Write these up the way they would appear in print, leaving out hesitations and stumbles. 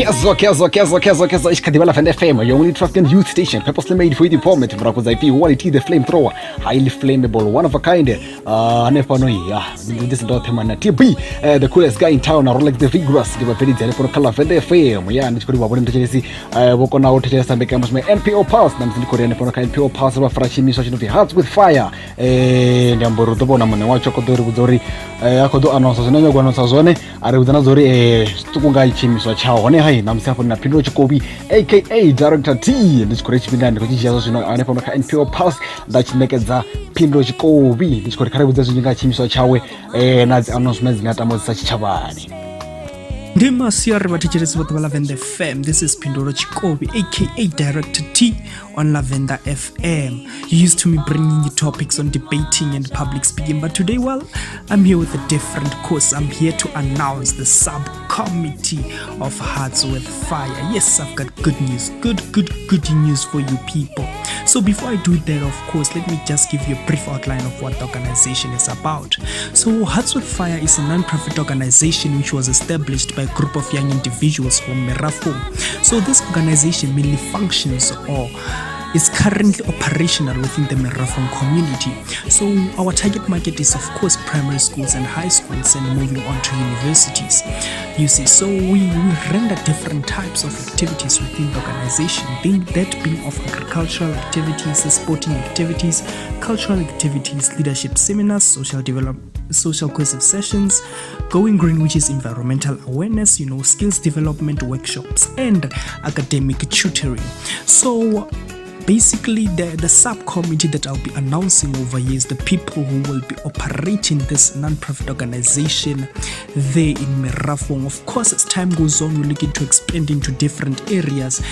Kezo, Ishkadibala Fan FM, your only trusted youth station, purposely made for the format, Braco's IP, quality, the flamethrower, highly flammable, one of a kind, Nepanoia, this Dotman TB, the coolest guy in town, or like the vigorous, the Vapidity for Color Fan FM, and it's good about the Jesse, walk on out to and becomes my NPO pass, and the Korean NPO pass of a fresh mission of the Hearts with Fire, and Yamborotobona, Chokodori, Akodo announces another one on Sazone, Aruzanazori, Stukungai Chimis, Chao. Hai namsapo na Pindo Chikobi aka Director T ndichikorechi pinda ndikochicha zvino anepo maka NPO Pulse ndachinekedza Pindo Chikobi ndichikore kudza zvinga chimiswa chawe nadzi announcements ngatamozisa chichavani Ndimasiari vaticheresi vote vaLavenda FM. This is Pindoro Chikobi, aka Director T on Lavenda FM. You used to me bringing you topics on debating and public speaking, but today, well, I'm here with a different course. I'm here to announce the subcommittee of Hearts with Fire. Yes, I've got good news, good news for you people. So before I do that, of course, let me just give you a brief outline of what the organization is about. So Hearts with Fire is a non-profit organization which was established by a group of young individuals from Merafong. So this organization mainly functions or is currently operational within the Merafong community. So our target market is of course primary schools and high schools and moving on to universities. You see, so we render different types of activities within the organization, being of agricultural activities, sporting activities, cultural activities, leadership seminars, social cohesive sessions, going green, which is environmental awareness, skills development workshops, and academic tutoring. So basically the subcommittee that I'll be announcing over here is the people who will be operating this non-profit organization there in Merafong. Of course, as time goes on, we're looking to expand into different areas,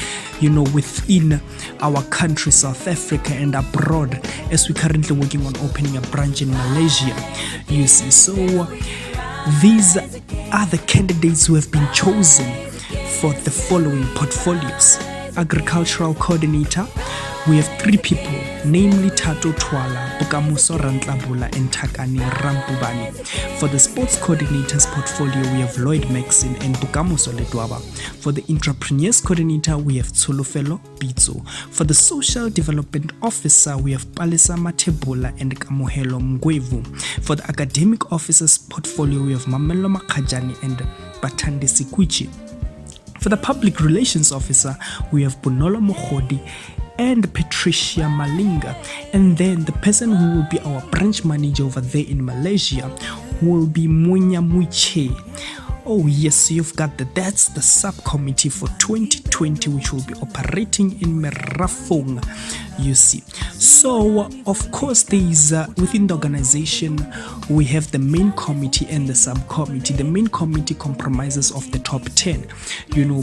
within our country, South Africa and abroad, as we're currently working on opening a branch in Malaysia. You see, so these are the candidates who have been chosen for the following portfolios. Agricultural coordinator, we have 3 people, namely Tato Twala, Bukamuso Rantlabula, and Takani Rampubani. For the sports coordinators portfolio, we have Lloyd Maxine and Bukamuso Ledwaba. For the entrepreneurs coordinator, we have Tsolofelo Bitso. For the social development officer, we have Palisa Matebula and Kamuhelo Mgwevu. For the academic officers portfolio, we have Mamelo Makajani and Batande Sikwichi. For the public relations officer, we have Bonolo Mokhodi and Patricia Malinga. And then the person who will be our branch manager over there in Malaysia will be Munya Muiche. Oh yes, you've got that's the subcommittee for 2020, which will be operating in Merafong, you see. So of course there is within the organization we have the main committee and the subcommittee. The main committee comprises of the top 10,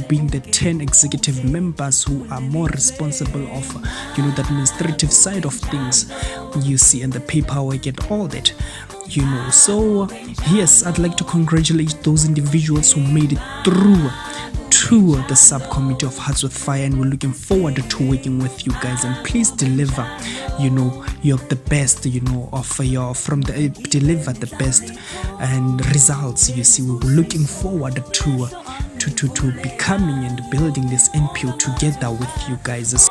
being the 10 executive members who are more responsible of the administrative side of things, you see, and the paperwork and all that. So yes, I'd like to congratulate those individuals who made it through to the subcommittee of Hearts with Fire, and we're looking forward to working with you guys. And please deliver, you're the best, deliver the best and results. You see, we're looking forward to becoming and building this NPO together with you guys.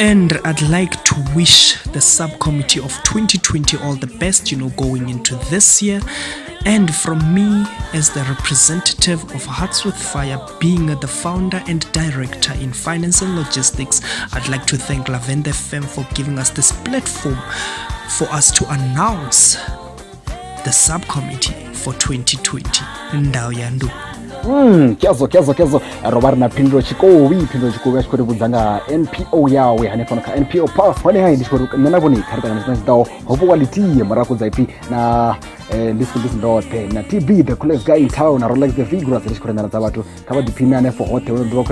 And I'd like to wish the subcommittee of 2020 all the best, going into this year. And from me, as the representative of Hearts with Fire, being the founder and director in finance and logistics, I'd like to thank Lavenda FM for giving us this platform for us to announce the subcommittee for 2020. Ndao yandu. Kezo robar na Pindo Chikobi ashkore budzanga NPO yawe hanefona ka NPO pass hone hai ndishkore nanaboni karta na ndawo hobo quality marako zaipi na listen ndo na TB the coolest guy in town na Rolex the vigorous ndishkore na zabatu kaba dipimane for hotel ndo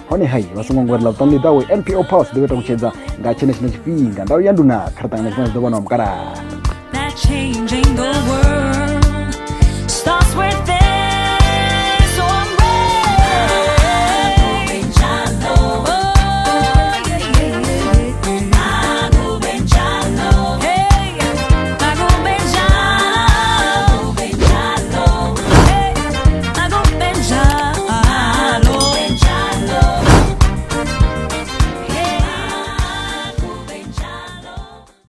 hone hai wasongongwa la tonli dawe NPO pass deweta kucheza ngachene chipinga ndawo yanduna karta na ndawo na mkara. That changing the world.